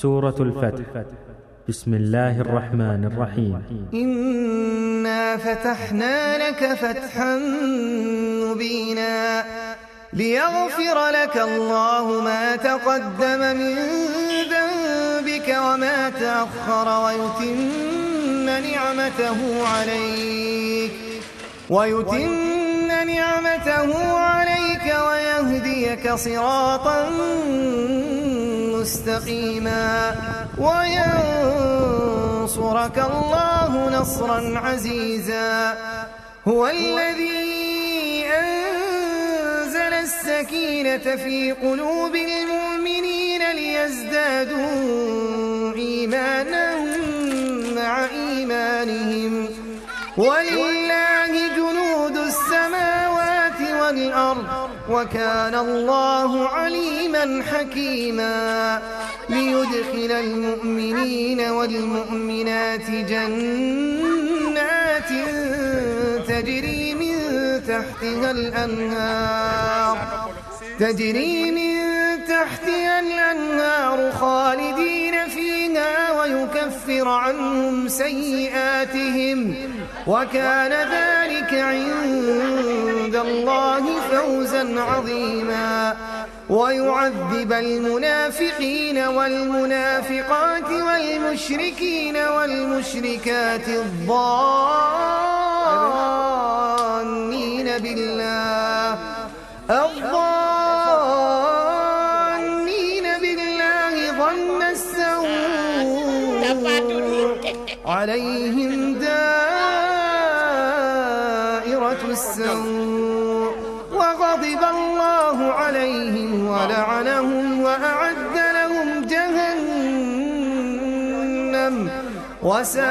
سورة الفتح. بسم الله الرحمن الرحيم. إنا فتحنا لك فتحا مبينا ليغفر لك الله ما تقدم من ذنبك وما تأخر ويتم نعمته عليك ويهديك صراطا مستقيما وينصرك الله نصرا عزيزا. هو الذي أنزل السكينة في قلوب المؤمنين ليزدادوا إيمانا مع إيمانهم ولله جنود السماوات والأرض وكان الله عليما حكيما. ليدخل المؤمنين والمؤمنات جنات تجري من تحتها الأنهار خالدين فيها ويكفر عنهم سيئاتهم وكان ذلك عند الله فوزا عظيما. ويعذب المنافقين والمنافقات والمشركين والمشركات الظانين بالله ظن السوء عليهم دائرة السوء وغضب الله عليهم ولعنهم وأعد لهم جهنم وساءت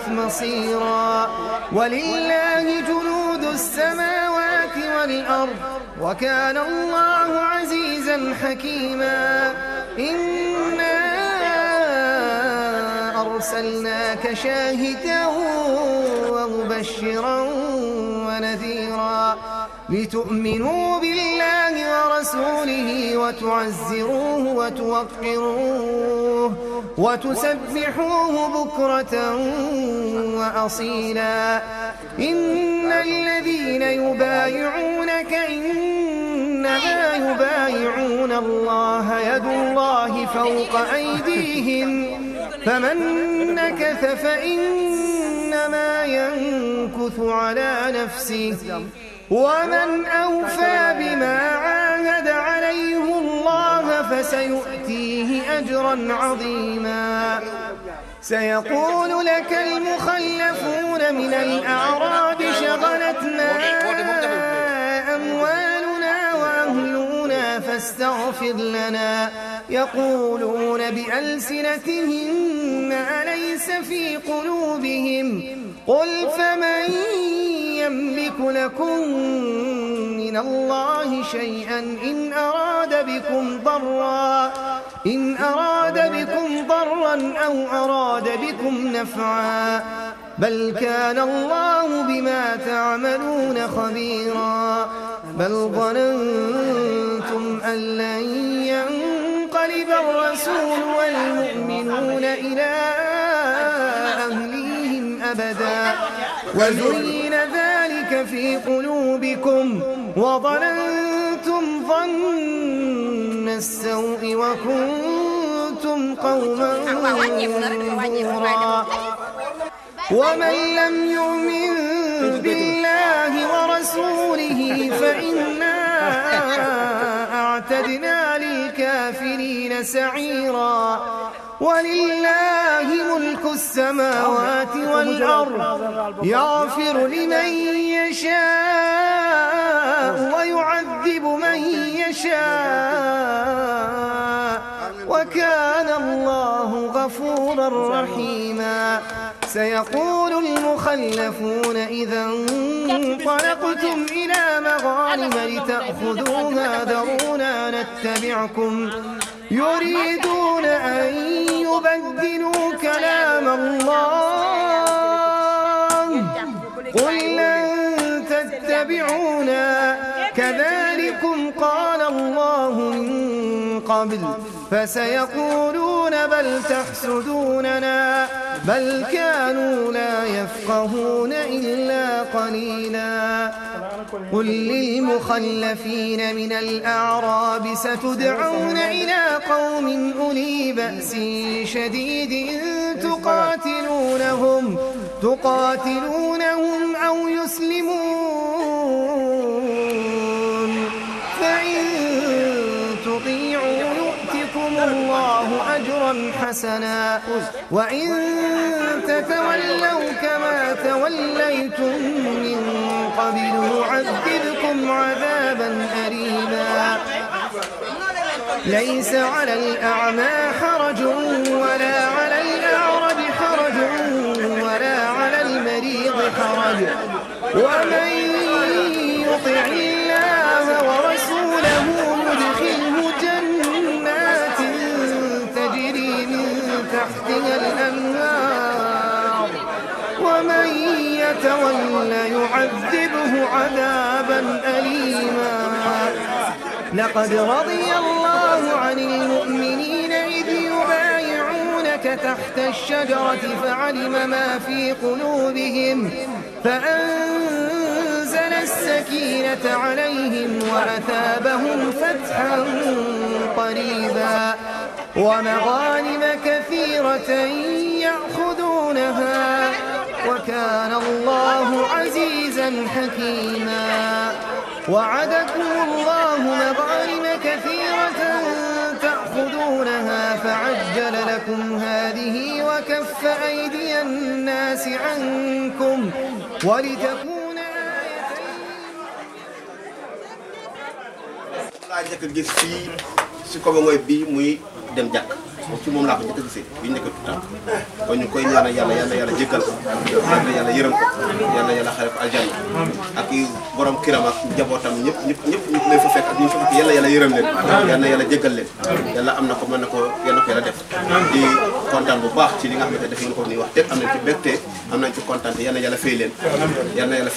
مصيرا. ولله جنود السماوات والأرض وكان الله عزيزا حكيما. إنا أرسلناك شاهدا ومبشرا ونذيرا لتؤمنوا بالله ورسوله وتعزروه وتوقروه وتسبحوه بكرة وأصيلا. إن الذين يبايعونك إنما يبايعون الله يد الله فوق أيديهم فمن نكث فإنما ينكث على نفسه ومن أوفى بما عاهد عليه الله فسيؤتيه أجرا عظيما. سيقول لك المخلفون من الأعراب شغلتنا أموالنا وأهلنا فاستغفر لنا يقولون بألسنتهم ما ليس في قلوبهم قل فمن يملك لكم من الله شيئا إن أراد بكم ضرا أو أراد بكم نفعا بل كان الله بما تعملون خبيرا. بل ظننتم أن لن ينقلب الرسول والمؤمنون إلى أهليهم أبدا وزين ذلك في قلوبكم وظننتم ظن السوء وكنتم قوما بورا. ومن لم يؤمن بالله ورسوله فإنا أعتدنا للكافرين سعيرا. ولله ملك السماوات والأرض يغفر لمن يشاء ويعذب من يشاء وكان الله غفورا رحيما. سيقول المخلفون إذا انطلقتم إلى مغانم لتأخذوها ذرونا نتبعكم يريدون أن يبدلوا كلام الله قل لن تتبعونا كذلكم قال الله من قبل فسيقولون بل تحسدوننا بل كانوا لا يفقهون إلا قليلا قل للمخلفين من الأعراب ستدعون إلى قوم أولي بأس شديد تقاتلونهم أو يسلمون فإن تطيعوا يؤتكم الله أجرا حسنا وإن تتولوا كما توليتم من قبل يعذبكم عذابا أليما ليس على الأعمى حرج ولا على الأعرج حرج ولا على المريض حرج ومن يطع الله ورسوله يدخله جنات تجري من تحتها الأنهار ومن يتولى يعذبه عذابا أليما لقد رضي الله عن المؤمنين إذ يبايعونك تحت الشجرة فعلم ما في قلوبهم فأنزل السكينة عليهم وأثابهم فتحا قريبا ومغانم كثيرة يأخذونها وكان الله عزيزا حكيما وعدكم الله مغانم كثيرة تأخذونها فعجل لكم هذه وكف أيدي الناس عنكم ولتكون dem jàkk ci moom laa ko njëkk a gisee bi ñu nekk tout temps kon ñu koy ñaanal yàlla jéggal ko yàlla yërëm ko yàlla xare ko aljanna ak borom kiram ak njabootam ñëpp lay fa fekk ak ñu fa fekk yàlla yërëm leen yàlla jéggal leen yàlla am na ko mën na ko yàlla def di kontaan bu baax ci li nga xamante def ngeen ko nii wax dëgg am nañ ci bégte am nañ ci kontaan te yàlla fay leen yàlla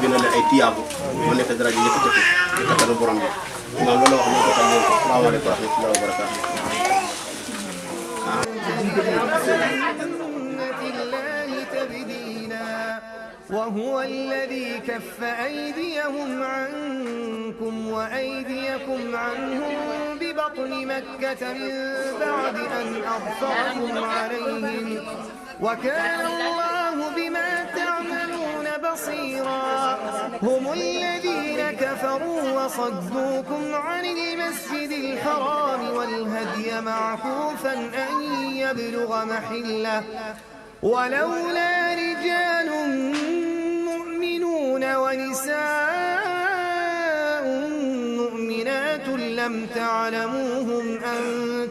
bindal leen ay tiyaabu mu nekk dara ji yëkkati ci kattanu borom bi maam loolu wax nañ ko tam leen ko salaamaaleykum wa rahmatullahi wa barakatuh وهو الذي كف أيديهم عنكم وأيديكم عنهم ببطن مكة من بعد أن أظفركم عليهم وكان الله بما تعملون بصيرا هم الذين كفروا وصدوكم عن المسجد الحرام والهدي معكوفا أن يبلغ محله ولولا رجال مؤمنون ونساء مؤمنات لم تعلموهم أن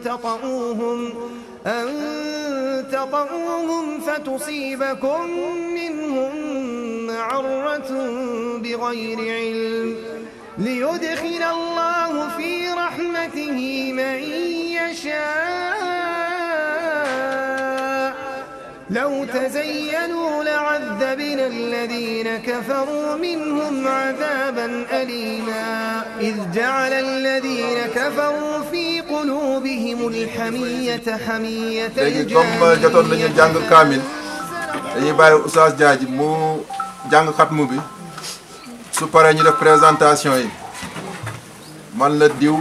تطؤوهم فتصيبكم منهم معرة بغير علم ليدخل الله في رحمته من يشاء لو تزينوا لعذبنا الذين كفروا منهم عذابا أليما إذ جعل الذين كفروا في قلوبهم الحمية حمية الجاهلية dañuy bàyyi Oustaz Diadji mu jàng xatmu bi su paree ñu def présentation yi man la diw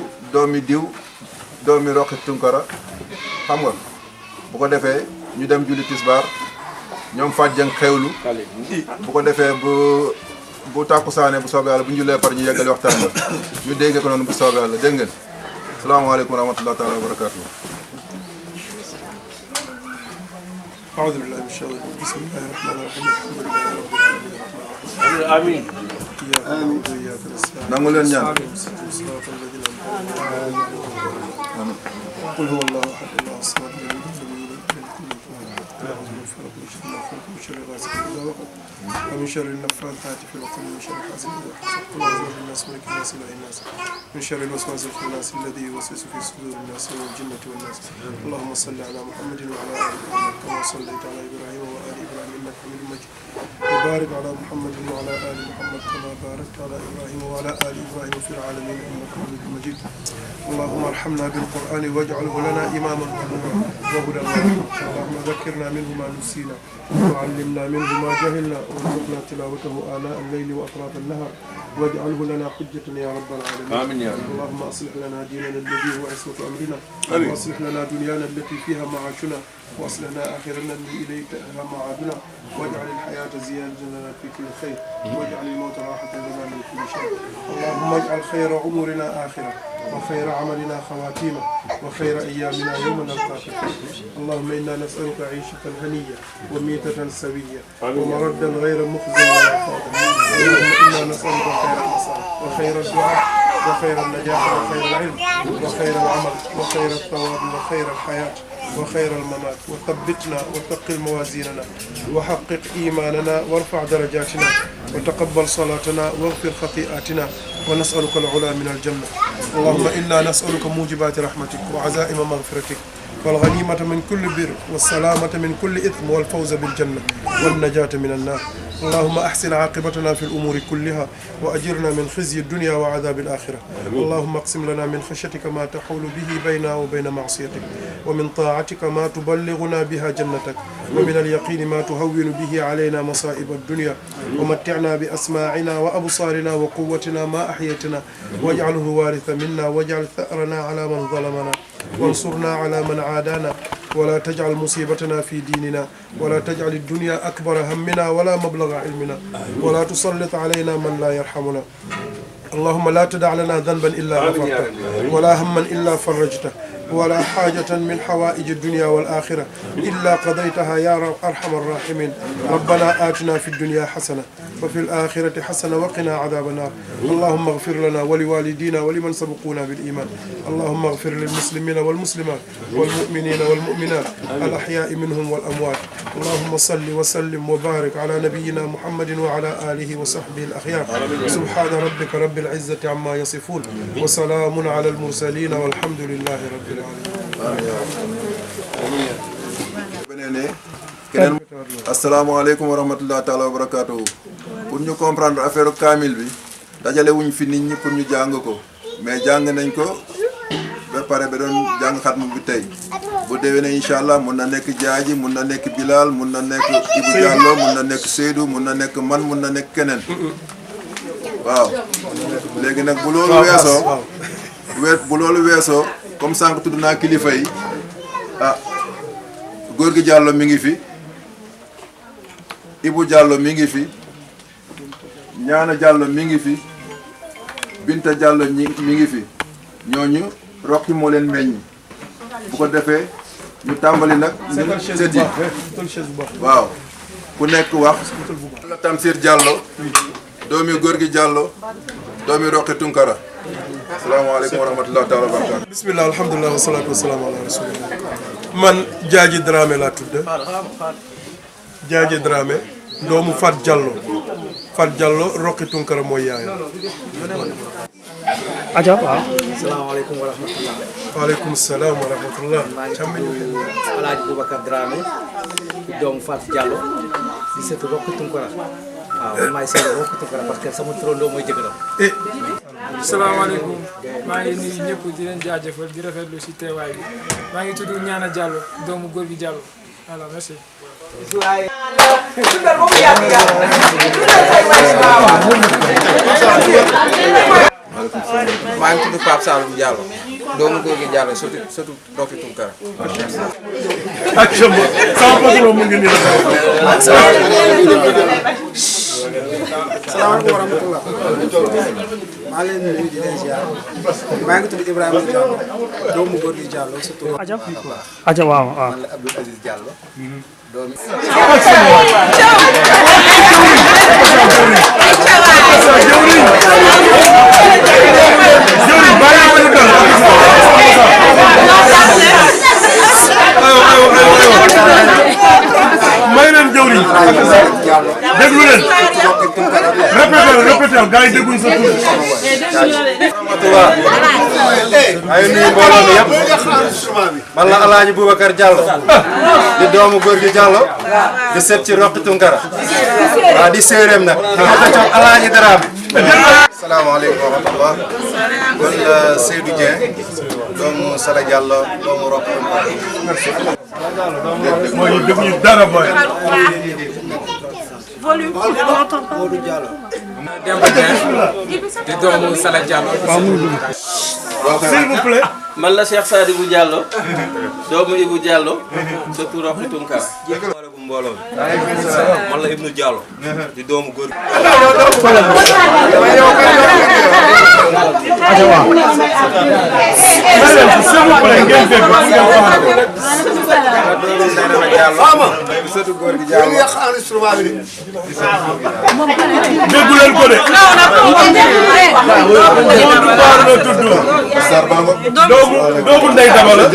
doomi Roqi Tunkara xam nga bu ko defee ñu dem julli tisbaar ñoom fàjjang xewlu bu ko defee bu tàkkusaane bu soobee yàlla bu ñu jullee par ñu yeggali waxtaan ba ñu dégg ko noonu bu soobee yàlla dégg ngeen salaamaaleykum wa rahmatullahi taala wa barakatuh أعوذ بالله من الشيطان الرجيم بسم الله الرحمن الرحيم الحمد لله رب العالمين آمين إياك نعبد وإياك نستعين نقول لنا صراط الذين أنعمت عليهم قل هو الله أحد الله الصمد لم يلد ولم يولد ولم يكن له كفوا أحد من شر ما خلق من شر غاسق إذا وقب ومن شر النفاثات في العقد ومن شر حاسد إذا حسد قل أعوذ برب الناس ملك الناس إله الناس من شر الوسواس الخناس الذي يوسوس في صدور الناس والجنة والناس اللهم صل على محمد وعلى آل محمد كما صليت على إبراهيم وآل إبراهيم إنك حميد مجيد وبارك على محمد وعلى آل محمد كما باركت على إبراهيم وعلى آل إبراهيم في العالمين إنك حميد مجيد. اللهم ارحمنا بالقرآن واجعله لنا إماما وهدى ورحمة. اللهم ذكرنا منه ما نسينا وعلمنا منه ما جهلنا وارزقنا تلاوته آناء الليل وأطراف النهار واجعله لنا حجة يا رب العالمين. آمين يا رب. اللهم أصلح لنا ديننا الذي هو عصمة أمرنا وأصلح لنا دنيانا التي فيها معاشنا وأصلح لنا آخرنا التي إليك معادنا واجعل الحياة زيادة لنا في كل خير واجعل الموت راحة لنا من كل شر. اللهم اجعل خير عمرنا آخرة وخير عملنا خواتيمه وخير أيامنا يوم نلقاك. اللهم إنا نسألك عيشة هنية وميتة سوية ومردا غير مخزن ولا خاطئ. اللهم إنا نسألك خير المصائب وخير الدعاء وخير النجاح وخير العلم وخير العمل وخير الثواب وخير الحياة وخير الممات. وثبتنا وثقل موازيننا وحقق إيماننا وارفع درجاتنا وتقبل صلاتنا واغفر خطيئاتنا ونسألك العلا من الجنة. اللهم إنا نسألك موجبات رحمتك وعزائم مغفرتك والغنيمة من كل بر والسلامة من كل إثم والفوز بالجنة والنجاة من النار. اللهم أحسن عاقبتنا في الأمور كلها وأجرنا من خزي الدنيا وعذاب الآخرة. اللهم اقسم لنا من خشيتك ما تحول به بيننا وبين معصيتك ومن طاعتك ما تبلغنا بها جنتك ومن اليقين ما تهون به علينا مصائب الدنيا ومتعنا بأسماعنا وأبصارنا وقوتنا ما أحيتنا واجعله الوارث منا واجعل ثأرنا على من ظلمنا وانصرنا على من عادانا ولا تجعل مصيبتنا في ديننا ولا تجعل الدنيا أكبر همنا ولا مبلغ علمنا ولا تسلط علينا من لا يرحمنا. اللهم لا تدع لنا ذنبا إلا غفرته ولا هما إلا فرجته ولا حاجة من حوائج الدنيا والآخرة إلا قضيتها يا أرحم الراحمين. ربنا آتنا في الدنيا حسنة وفي الآخرة حسنة وقنا عذاب النار. اللهم اغفر لنا ولوالدينا ولمن سبقونا بالإيمان. اللهم اغفر للمسلمين والمسلمات والمؤمنين والمؤمنات الأحياء منهم والأموات. اللهم صل وسلم وبارك على نبينا محمد وعلى آله وصحبه الأخيار. سبحان ربك رب العزة عما يصفون وسلام على المرسلين والحمد لله رب العالمين. asalaamaaleykum wa rahmatullahi taala wa barakatuhu. pour ñu comprendre affaire kaamil bi dajale wuñ fi nit ñi pour ñu jàng ko mais jàng nañ ko ba pare ba doon jàng xatmu bi tey bu déwénee incha allah mun na nekk Jaaji mun na nekk Bilal mun na nekk Ibou Diallo mun na nekk Seydou mun na nekk man mun na nekk keneen waaw. léegi nag bu loolu weesoo comme sànq tudd naa kilifa yi ah góor gi Diallo mi ngi fi Ibou Diallo mi ngi fi Ñaana Diallo mi ngi fi Binta Diallo mi ngi fi ñooñu Roqi moo leen meññ bu ko defee ñu tàmbali nag sët yi waaw ku nekk wax la Tamsir Diallo doomi góor gi Diallo doomi Roqi Tunkara. asalaamaaleykum wa rahmatulah taala wa barakatu. bismillah alhamdulilah wasalaatu wasalaamu ala rasulillah. man Jaaji Dramé laa tudd Jaaji Dramé doomu Fat Diallo Roqi Tunkara mooy yaayam. aja waaw. asalaamaaleykum wa rahmatulah. waaleykum salaam wa rahmatulah. maa ngi tudd El Hadj Boubacar Dramé doomu Fat Diallo di seetu Roqi Tunkara waaw man maay seetlu Roqi Tunkara parce que sama turandoo mooy jëkkëram. salaamaaleykum maa ngi nuyu ñëpp di leen jaajëfal di rafetlu si teewaay bi maa ngi tudd Ñaana Diallo doomu góor gi Diallo voilà merci. maa ngi tudd Pape Saloum Diallo doomu góor gi Diallo surtout Roqi Tunkara. salaamaaleykum wa rahmatulah. maa ngi leen di nuyu di leen ziar maa ngi tudd Ibrahima Diallo doomu góor gi Diallo surtout. aja waaw waaw. man la Abdou Aziz Diallo. doomu. may leen jëwriñ déglu leen répété gars yi dégguñ sa tur. ay nuyu mbooloo mbooloo mi yëpp man la Alaaji Boubacar Diallo di doomu góor gi Diallo di seet ci Roqi Tunkara waaw di séeréem nag di ko jox Alaaji Daraame. asalaamaaleykum wa rahmatulah man la Seydou Dieng doomu Sala Diallo doomu Roqi Tunkara. mooy defuñu dara boy. Demba Dieng di doomu Sala Diallo. s'il vous plaît. man la Cheikh Sadibou Diallo doomu Ibou Diallo surtout Roqi Tunkara. maaleykum mbooloo man la Ibnou Diallo di doomu góor déggu leen ko de. doomu Ndeye Daba la.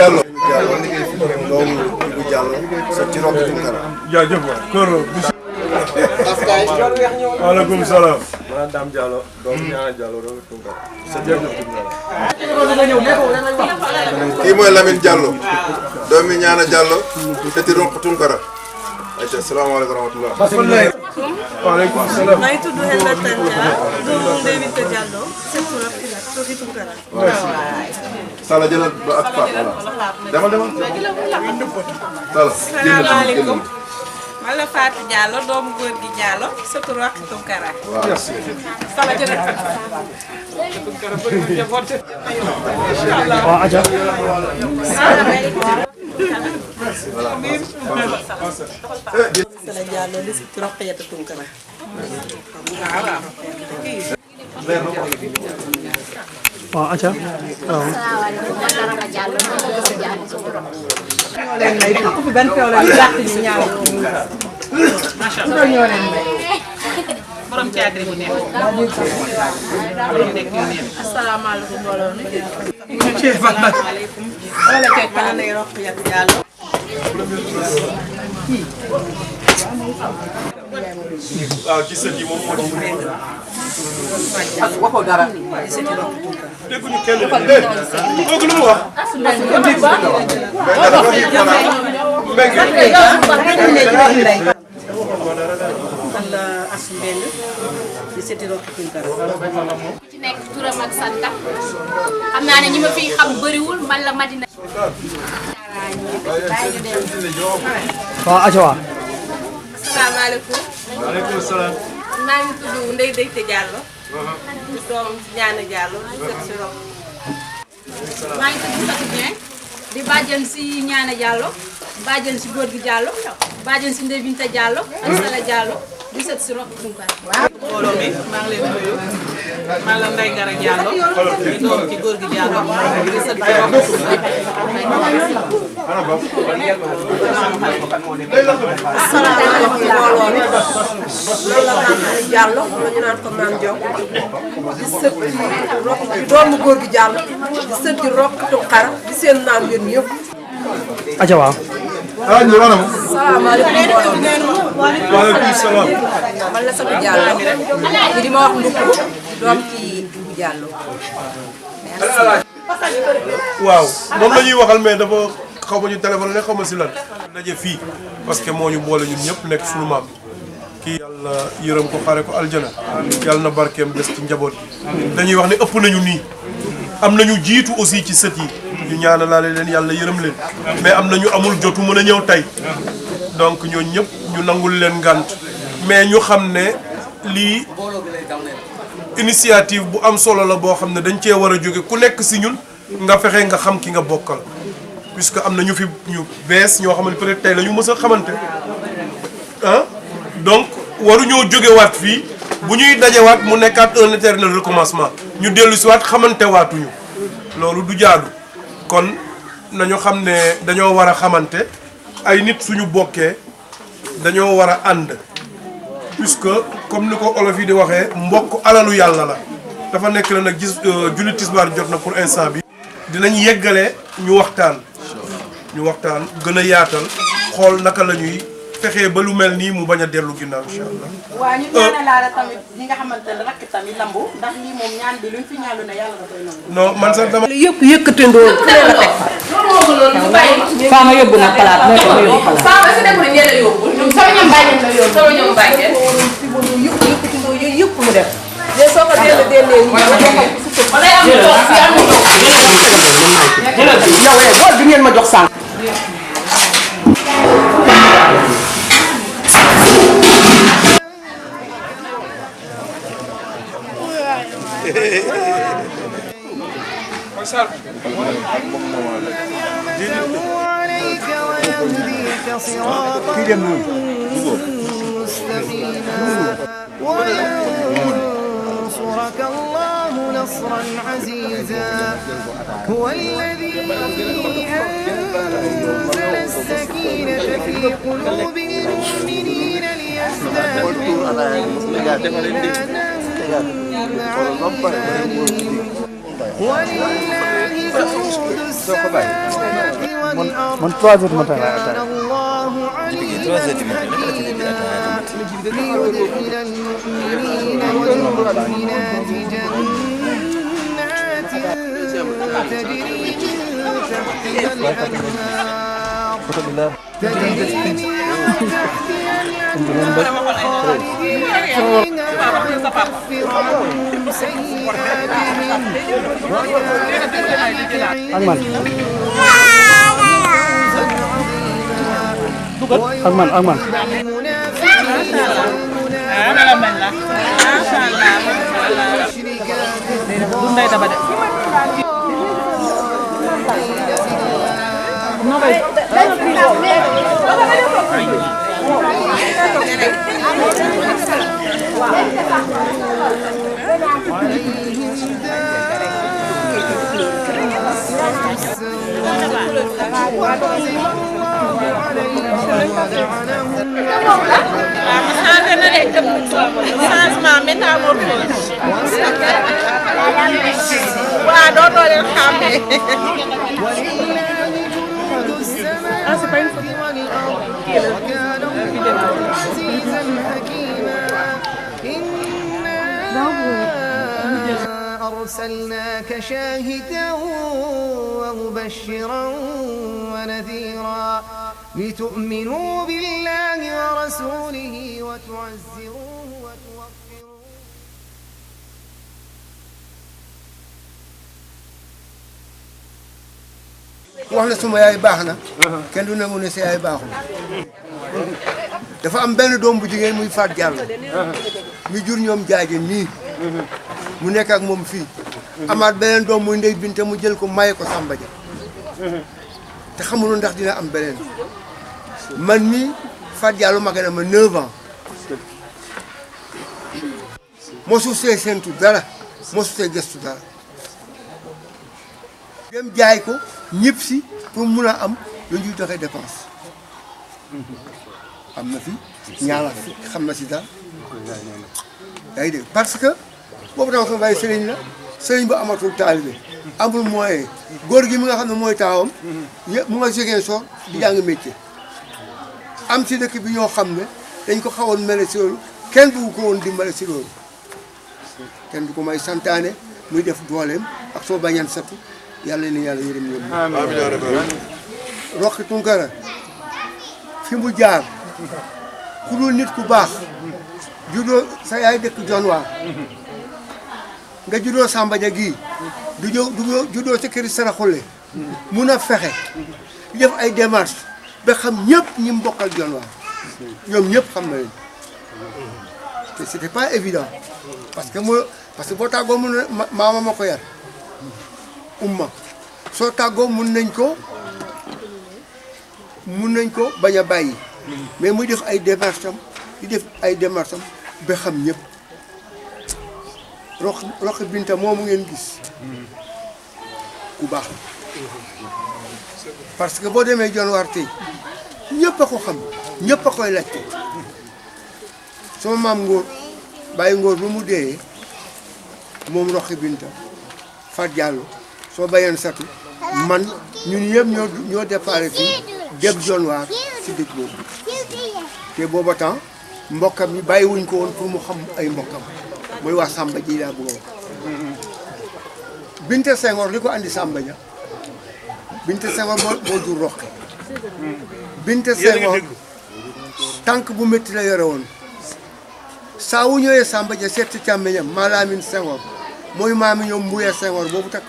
doomu Ibou Diallo ci Roqi Tunkara. jaajëf waay kër waaleykum salaam. man Dame Diallo doomu Ñaana Diallo Roqi Tunkara. kii mooy Lamine Diallo doomi Ñaana Diallo ci Roqi Tunkara. ayca salaamaaleykum wa rahmatulah. waaleykum salaam. maa ngi tudd Henda Tandia doomu Ndeye Binta Diallo surtout Roqi Tunkara. Sala jëlal ba ak Pape voilà demal. Sala salaamaaleykum man la Fatou Diallo doomu góor gi Diallo surtout Roqi Tunkara. Sala jëlal waaw aja Sala Diallo li surtout Roqi Tunkara. waaw aja waaw borom caagri bu neex borom nekk yu neex. asalaamaaleykum mbooloo mi. asalaamaaleykum. wala kay maa ngi lay Roqi Diallo. waaw ci sët yi moom moo ci. waxoo dara. dégguñu kenn de kooku lu mu wax. man la Assou Mbeng di seeti Roqi Tunkara. ci nekk turam ak santam xam naa ne ñi ma fi xam bëriwul man la Madina. waaw aja waaw asalaamaaleykum. waaleykum salaam. maa ngi tudd Ndeye Deyte Diallo. di doom Ñaana Diallo di seet si Roqi. maa ngi tudd Fatou Dieng di bàjjen si Ñaana Diallo bàjjen si góor gi Diallo bàjjen si Ndeye Binta Diallo ak Sala Diallo di seet si Roqi Tunkara. mbooloo mi maa ngi leen di nuyu man la Ndeye Ngara Diallo di doom ci góor gi Diallo di seet si Roqi Tunkara. asalaamaaleykum mbooloo mi man la Mame Diallo la ñu naan ko Mame Diaw di sët ci Roqi ci doomu góor gi Diallo di sët ci Roqi Tunkara di seen naam yéen ñëpp. aja waaw salaamaaleykum mbooloo mi. waaleykum salaam. man la Satu Diallo ñi di ma wax ndukku doom ci Ibou Diallo. waaw moom la ñuy waxal mais dafa xaw ma ñu téléphone ne xaw ma si lan. daje fii parce que moo ñu boole ñun ñëpp nekk suñu maam kii yàlla yërëm ko xare ko aljana yàlla na barkeem des ci njaboot bi dañuy wax ne ëpp nañu nii am nañu jiitu aussi ci sët yi ñu ñaanalaale leen yàlla yërëm leen mais am na ñu amul jotu mën a ñëw tey donc ñooñu ñëpp ñu nangul leen ngànt mais ñu xam ne lii initiative bu am solo la boo xam ne dañ cee war a jóge ku nekk si ñun nga fexe nga xam ki nga bokkal puisque am na ñu fi ñu bees ñoo xam ne peut-être tey la ñu mës a xamante ah donc waruñoo jógewaat fii bu ñuy dajewaat mu nekkaat un éternel recommencement ñu dellu si waat xamante waatuñu loolu du jaadu kon nañu xam ne dañoo war a xamante ay nit suñu bokkee dañoo war a ànd puisque comme ni ko olof yi di waxee mbokk alalu yàlla la dafa nekk la nag gis julli tisbaar jot na pour instant bi dinañ yeggale ñu waxtaan gën a yaatal xool naka la ñuy fexee ba lu mel nii mu bañ a dellu ginnaaw incha allah. waaw ñu ñaanalaale tamit ñi nga xamante ne rakk tamit lambu ndax lii moom ñaan bi luñ fi ñaalu ne yàlla da koy nangu. non man sax dama. yëpp yëkkatandoo. Fama yóbbu na palaat nee ko yóbbu palaat. Fama si nekkul ne la yóbbu ñoom sama ñoom bàyyi la yóbbu sama ñoom bàyyi yëpp yëkkatandoo yooyu yëpp mu def. mais soo ko dellee nii wala am toog fi am toog yow bool bi ngeen ma jox sànq. عليك ويهديك صراطا مستقيما وينصرك الله نصرا عزيزا هو الذي أنزل السكينة في قلوب المؤمنين ليزدادوا إيمانا مع إيمانهم ولله جنود السماوات والأرض وكان الله عليما حكيما ليدخل المؤمنين والمؤمنات جنات تجري من تحتها الأنهار تجري من تحتها الأنهار خالدين فيها ويكفر عنهم سيئاتهم أرسلناك شاهدا ومبشرا ونذيرا لتؤمنوا بالله ورسوله وتعزروه وتوقروه. wax na suma yaay baax na kenn du nangu ne sa yaay baaxul dafa am benn doom bu jigéen muy Faat Diallo mi jur ñoom jaaje nii mu nekk ak moom fii amaat beneen doom muy Ndey Binte mu jël ko maye ko Samba Dia te xamul ndax dina am beneen man mi Faat Diallo mag na ma 9 ans mosu see séentu dara mosu see gëstu dara dem jaay ko ñëpp si pour mun a am lu ñuy doxee dépense am na fi ñaala fi xam na si daal yaa ngi dégg parce que boobu tam sama bàyyi sëriñ la sëriñ bu amatul taalibe amul moyen góor gi mi nga xam ne mooy taawam yëpp mu nga jógee soor di jàng métier am si dëkk bi ñoo xam ne dañ ko xawoon mele si loolu kenn du ko woon dimbale si loolu kenn du ko may santaane muy def dooleem ak soo bañan satu yàlla ni yàlla yërëm ñoom Roqi Tunkara fi mu jaar ku dul nit ku baax juddoo sa yaay dëkk Jonwaar nga juddoo Samba Dia gii du juddoo sa këri Saraxule mun a fexe def ay démarches ba xam ñëpp ñi mu bokkal Jonwaar ñoom ñëpp xam na leen te c'était pas évident parce que boo tàggoo mun na maama ma ko yar umma soo tàggoo mun nañ ko bañ a bàyyi mais muy def ay démarches ba xam ñëpp Roqi Binta moomu ngeen gis ku baax la parce que boo demee Jonwaar tey ñëpp a ko xam ñëpp a koy laajte sama maam Ngóor bàyyi Ngóor bu mu dee moom Roqi Binta Faat Diallo soo bayeen satu man ñun yëpp ñoo déparé fii dem Jonwaar si dëkk boobu te booba temps mbokkam yi bàyyiwuñ ko woon pour mu xam ay mbokkam mooy wax Samba ji laa bëgg a wax. Binta Senghor li ko andi Samba ja Binta Senghor moo jur Roqi. Binta Senghor tànk bu métti la yore woon saa wu ñëwee Samba ja seet ci càmmeñam Malamine Senghor mooy maami ñoom Mbuya Senghor boobu takk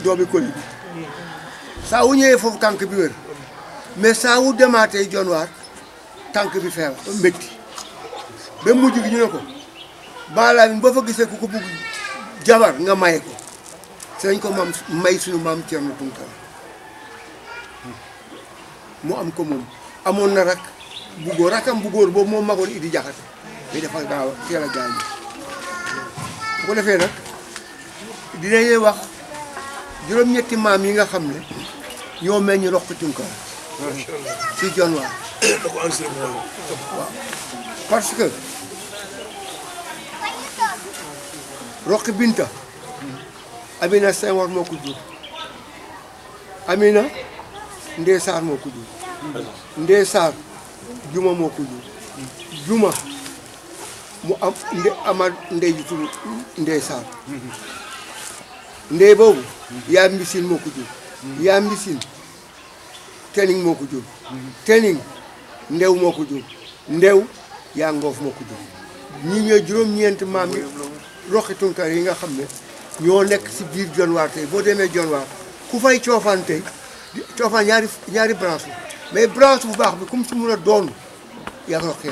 doomi Koli bi saa wu ñëwee foofu tànk bi wér mais saa wu demaatee jonwaar tànk bi feebar métti ba mujj gi ñu ne ko Malamine boo fa gisee ku ko bugg jabar nga maye ko sëñ ko maam may suñu maam Thierno Tunkara mu am ko moom amoon na rak bu góor rakam bu góor boobu moom magoon Idi Jaxate mais dafa gaaw a teel a gaañu bu ko defee nag dinañuy wax juróom-ñetti maam yi nga xam ne ñoo meññ Roqi Tunkara ci jonwaar waaw parce que Roqi Binta Amina Senghor moo ko jur Amina Ndeye Sarr moo ko jur Ndeye Sarr Juma moo ko jur Juma mu am ama ndey ji tudd Ndeye Sarr Ndeye boobu yaa Mbisin moo ko jur yaa Mbisin Tening moo ko jur Tening Ndew moo ko jur Ndew yaa Ngoof moo ko jur ñii ñooy juróom-ñeenti maam yi Roqi Tunkara yi nga xam ne ñoo nekk si biir jonwaar tey boo demee jonwaar ku fay coofaan tey coofaan ñaari branche mais branche bu baax bi comme si mun a doon yaa Roqi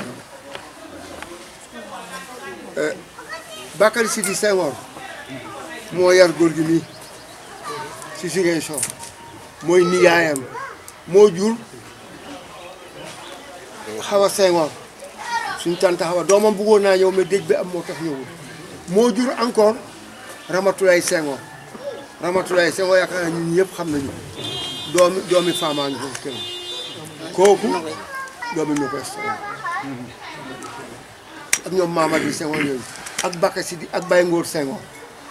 Bakary Sidi Senghor moo yar góor gi nii si Ziguinchor mooy nijaayam moo jur Xawa Senghor suñu tante Xawa doomam bëggoon naa ñëw mais dëj bi am moo tax ñëwul moo jur encore Ramatoulaye Senghor Ramatoulaye Senghor yaakaar naa ñun ñëpp xam nañu doomi faamaa ngi foofu kenn kooku doomi ñu koy Senghor ak ñoom Mamadi Senghor yooyu ak Bakka Sidi ak Baye Ngor Senghor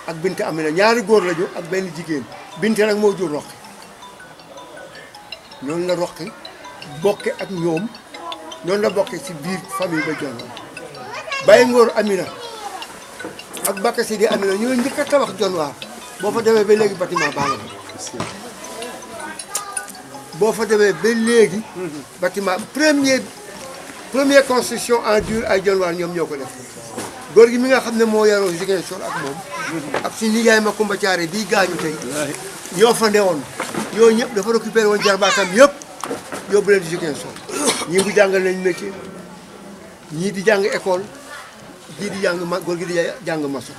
ak Binta Amina ñaari góor la ñu ak benn jigéen Binta nag moo jur Roqi noonu la Roqi bokke ak ñoom noonu la bokke ci biir famille ba jonwaar Baye Ngor Amina ak Bakka Sidi Amina ñoo njëkk a tabax jonwaar boo fa demee ba léegi bâtiment baa nga boo fa demee ba léegi bâtiment première construction en dur ay jonwaar ñoom ñoo ko def góor gi mi nga xam ne moo yaroo Ziguinchor ak moom ak suñu nijaay ma Kumba Caare bii gaañu tey ñoo fa newoon ñoo ñëpp dafa récupéré woon jarbaatam yëpp yóbbu leen Ziguinchor ñii bu jàngal nañ métier ñii di jàng école jii di jàng ma góor gi di jàng maçon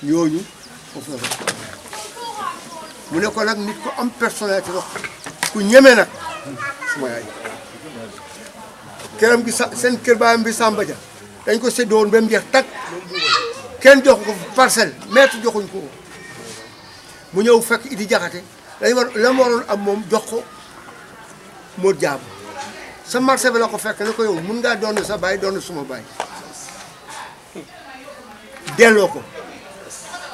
ñooñu foofu la mu ne ko nag nit ku am personnalité wax ku ñeme nag suma yaay këram gi seen kër baayam bi Samba Dia dañ ko séddoon ba mu jeex tag kenn joxu ko parcelle mètre joxuñ ko mu ñëw fekk Idi Jaxate dañ war la mu waroon am moom jox ko moo jaabu sa marché bi la ko fekk ne ko yow mun ngaa doon sa baay doon suma baay delloo ko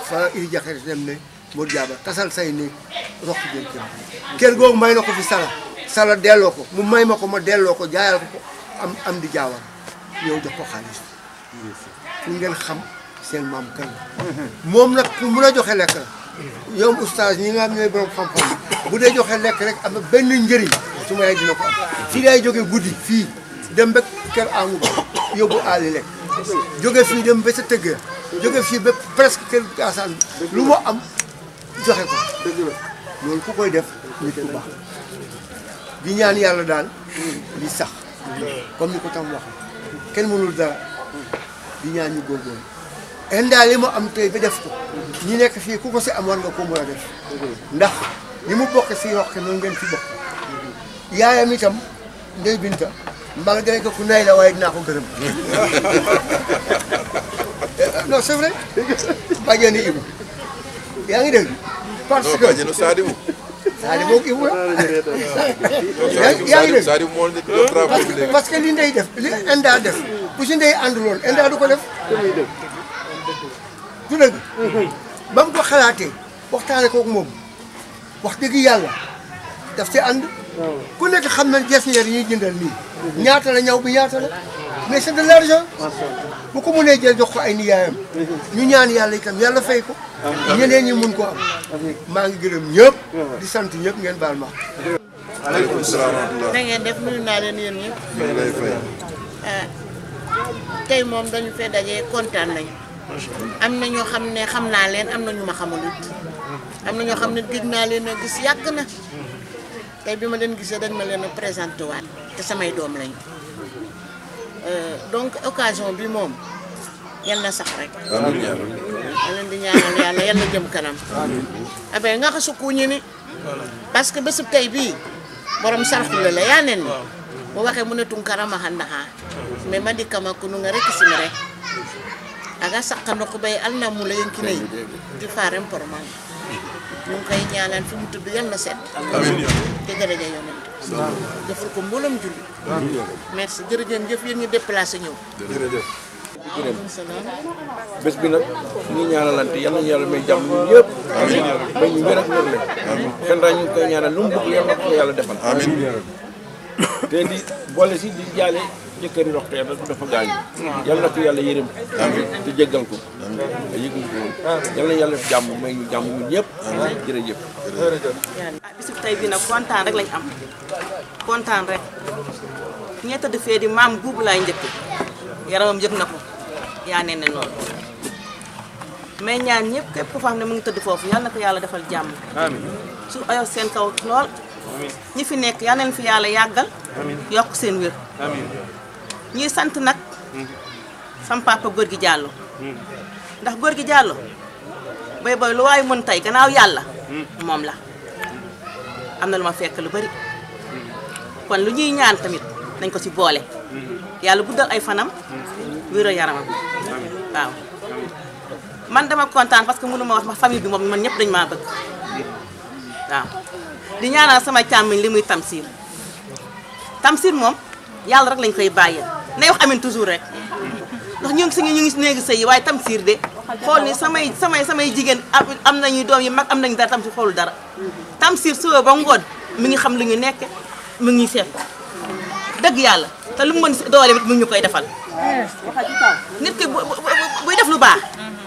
fa Idi Jaxate dem ne moo jaaba tasal say néeg Roqi jël kër googu may na ko fi sala delloo ko mu may ma ko ma delloo ko jaayal ko am di jaawal ñëw jox ko xaalis fu ngeen xam seen maam kan moom nag pour mun a joxe lekk la ñoom oustaz ñi nga xam ñooy borom xam-xam bu dee joxe lekk rek am na benn njëriñ su ma yaay dina ko am fii day jóge guddi fii dem ba kër amu yóbbu aali lekk jóge fii dem ba sa tëggee jóge fii ba presque kër gaasaan lu mu am joxe ko loolu ku koy def nit ku baax di ñaan yàlla daal li sax comme ni ko tam wax kenn mënul dara di ñaan ñu góorgóorlu indaal li mu am tey ba def ko ñi nekk fii ku ko si am war nga ko mën a def ndax li mu bokk si Roqi noonu ngeen fi bokk yaayam itam Ndey Binta mbaa nga dene ko ku nay la waaye dinaa ko gërëm non c'est vrai bàjjeni Ibu yaa ngi dégg parce que bàjjenu Sadibou Sadibou ak Ibu yaa ngi dégg parce que li Ndey def li Enda def bu si Ndey ànduloon Enda du ko def du dëgg ba mu ko xalaatee waxtaane kook moom wax dëgg yàlla daf ci ànd ku nekk xam na jasineer yi ñuy jëndal nii ñaata la ñaw bi ñaata la mais c'est de l'argent bu ko mënee jël jox ko ay niyaayam ñu ñaan yàlla itam yàlla fay ko ñeneen ñi mun ko am maa ngi gërëm ñëpp di sant ñëpp ngeen baal ma aleykum salaam wa rahmatulah. na ngeen def nuyu naa leen yéen ñëpp. ñu ngi lay fay. tey moom dañu fee dajee kontaan nañu. am na ñoo xam ne xam naa leen am na ñu ma xamul it. am na ñoo xam ne gëj naa leen a gis yàgg na. tey bi ma leen gisee dañ ma leen a présenté waat te samay doom lañu. donc occasion bi moom yal na sax rek. amiin ma leen di ñaanal yàlla yal na jëm kanam. abe nga xasuku ñu ni parce que bésub tey bii borom sarxule la yaa nen ni bu waxee mu ne Tunkara ma xandaxa mais ma di kama kunu nga rek si rek aga saqando ko bay alna mu la yenki nay di faarem porman ñu ngi koy ñaanal fi mu tudd yal na set amiin te daraja yonent defal ko mbolam julli merci jërëjëf yéen ñu déplacé ñëw jërëjëf bés bi nag ñu ñaanalante yal nañu yàlla may jàmm ñun ñëpp. amiin may ñu wér ak wér le. amiin xen daa ñu ngi koy ñaanal lu mu bëgg yal na ko yàlla defal. amiin te di boole si di jaale jëkkëri Roqaya dafa gaañu. yal na ko yàlla yërëm. amiin te jéggal ko. amiin yëgal ko woon. yal na yàlla def jàmm may ñu jàmm ñun ñëpp. amiin jërëjëf. bisub tey bi nag kontaan rek lañ am kontaan rek ñee tëdd fee di maam buubu laay njëkk yaramam yëg na ko yaa ne ne noonu mais ñaan ñëpp képp ko fa xam ne mu ngi tëdd foofu yal na ko yàlla defal jàmm su ayof seen kaw lool ñi fi nekk yal na leen fi yàlla yàggal yokk seen wér ñuy sant nag sam papa góor gi Diallo ndax góor gi Diallo bay boy lu waay mën tey gannaaw yàlla moom la am na lu ma fekk lu bari kon lu ñuy ñaan tamit nañ ko ci boole yàlla guddal ay fanam wéeral yaramam waaw man dama kontaan parce que mënu ma wax ma famille bi moom man ñëpp dañ maa bëgg waaw di ñaanal sama càmmiñ li muy Tamsir moom yàlla rek lañ koy bàyyee nay wax amin toujours rek ndax ñu ngi néegi sëy yi waaye Tamsir de xool ni samay jigéen am nañu doom yi mag am nañu dara Tamsir xoolul dara Tamsir suba ba ngoon mi ngi xam lu ñu nekk mi ngi seet dëgg yàlla te lu mu mën doole mit mu ñu koy defal nit ki buy def lu baax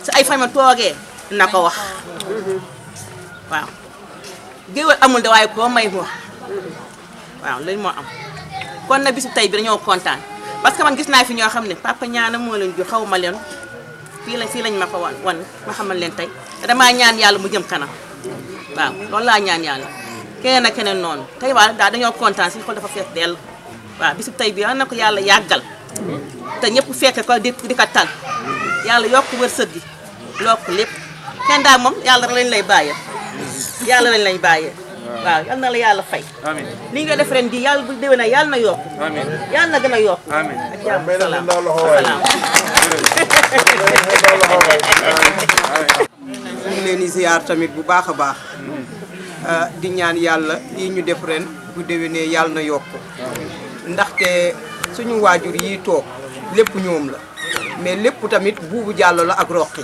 si ay famille toogee na ko wax waaw géwél amul de waaye koo may wax waaw loolu moo am kon na bisu tey bi dañoo kontaan parce que man gis naa fi ñoo xam ne papa ñaana moo leen jur xaw ma leen fii lañ ma ko wan ma xamal leen tey te damaa ñaan yàlla mu jëm kanam waaw loolu laa ñaan yàlla keneen ak keneen noonu tey waa daal dañoo kontaan si xol dafa fees dell waaw bisu tey bi na ko yàlla yàggal te ñëpp fekke ko di ko tal yàlla yokk wërsëg gi lokk lépp kenn daal moom yàlla rek lañ lay bàyyee yàlla lañ lay bàyyee waaw yal na la yàlla fay li nga def ren di yàlla bu déwénee na yàlla na yokk yàlla na gën a yokk ak jàmm salaam salaam ñu ngi leen di ziar tamit bu baax a baax di ñaan yàlla yi ñu def ren bu déwénee yàlla na yokk ndaxte suñu waajur yi toog lépp ñoom la mais lépp tamit Buubu Diallo la ak Roqi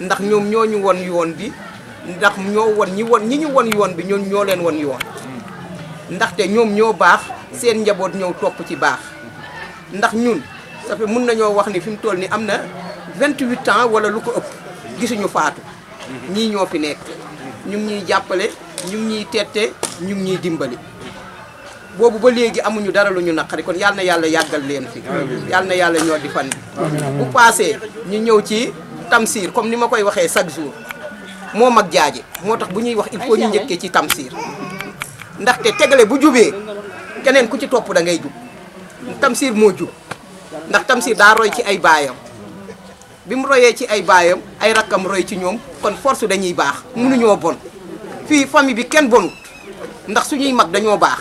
ndax ñoom ñoo ñu won yoon bi ndax ñi ñu won yoon bi ñoom ñoo leen won yoon ndaxte ñoom ñoo baax seen njaboot ñëw topp ci baax ndax ñun ça fait mun nañoo wax ni fi mu toll ni am na 28 ans wala lu ko ëpp gisuñu faatu ñii ñoo fi nekk ñu ngi ñuy jàppale ñu ngi ñuy tette ñu ngi ñuy dimbali boobu ba léegi amuñu dara lu ñu naqari kon yal na yàlla yàggal leen fi yal na yàlla ñoo di fan bi bu paasee ñu ñëw ci Tamsir comme ni ma koy waxee chaque jour moo mag jaaje moo tax bu ñuy wax il faut ñu njëkkee ci Tamsir ndaxte tegale bu jubee keneen ku ci topp da ngay jub Tamsir moo jub ndax Tamsir daa roy ci ay baayam bi mu royee ci ay baayam ay rakkam roy ci ñoom kon force dañuy baax mënuñoo bon fii famille bi kenn bonut ndax suñuy mag dañoo baax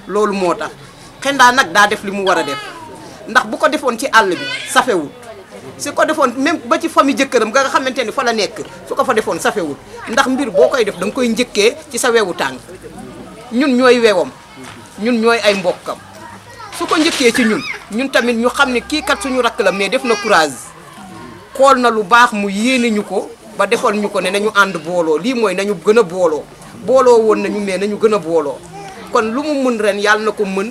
loolu moo tax xendaa nag daa def li mu war a def ndax bu ko defoon ci àll bi safewul su ko defoon même ba ci famille jëkkëram nga xamante ni fa la nekk su ko fa defoon safewul ndax mbir boo koy def da nga koy njëkkee ci sa wewu tànk ñun ñooy wewam ñun ñooy ay mbokkam su ko njëkkee ci ñun tamit ñu xam ne kii kat suñu rakk la mais def na courage xool na lu baax mu yéene ñu ko ba defoon ñu ko ne nañu ànd booloo lii mooy nañu gën a booloo woon nañu mais nañu gën a booloo kon lu mu mën ren yàlla na ko mën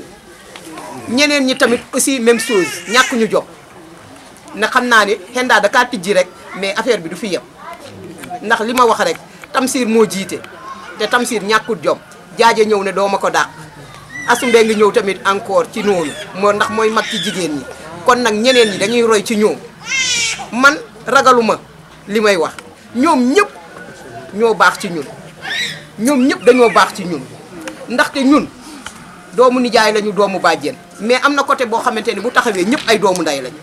ñeneen ñi tamit aussi même chose ñàkk ñu jom na xam naa ne Henda da kaa tijji rek mais affaire bi du fi yem ndax li ma wax rek Tamsir moo jiite te Tamsir ñàkkut jom jaaje ñëw ne doo ma ko dàq Asumbe ngi ñëw tamit encore ci noonu moo ndax mooy mag ci jigéen ñi kon nag ñeneen ñi dañuy roy ci ñoom man ragaluma li may wax ñoom ñëpp ñoo baax ci ñun ñoom ñëpp dañoo baax ci ñun ndaxte ñun doomu nijaay lañu doomu bàjjen mais am na côté boo xamante ni bu taxawee ñëpp ay doomu nday lañu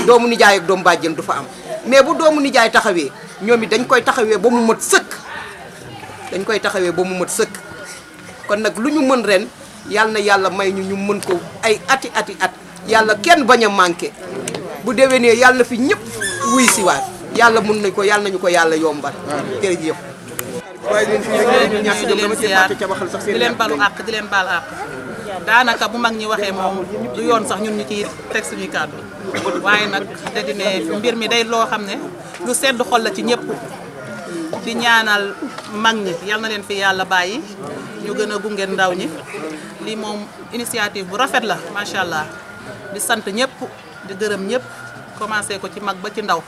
doomu nijaay ak doomu bàjjen du fa am mais bu doomu nijaay taxawee ñoom it dañ koy taxawee ba mu mat sëkk dañ koy taxawee ba mu mat sëkk kon nag lu ñu mën ren yàlla na yàlla may ñu mën ko ay ati at yàlla kenn bañ a manqué bu déwénee yàlla na fi ñëpp wuy si waat yàlla mën nañ ko yàlla nañu ko yàlla yombal jërëjëf. waaye ñun fii rek ñu ñàkk jom dama ci fàtte ca waxal sax seen di leen balu àq di leen baal àq daanaka bu mag ñi waxee moom du yoon sax ñun ñu ciy teg suñuy kàddu waaye nag da di ne mbir mi day loo xam ne lu sedd xol la ci ñëpp di ñaanal mag ñi yal na leen fi yàlla bàyyi ñu gën a gunge ndaw ñi lii moom initiative bu rafet la macha allah di sant ñëpp di gërëm ñëpp commencé ko ci mag ba ci ndaw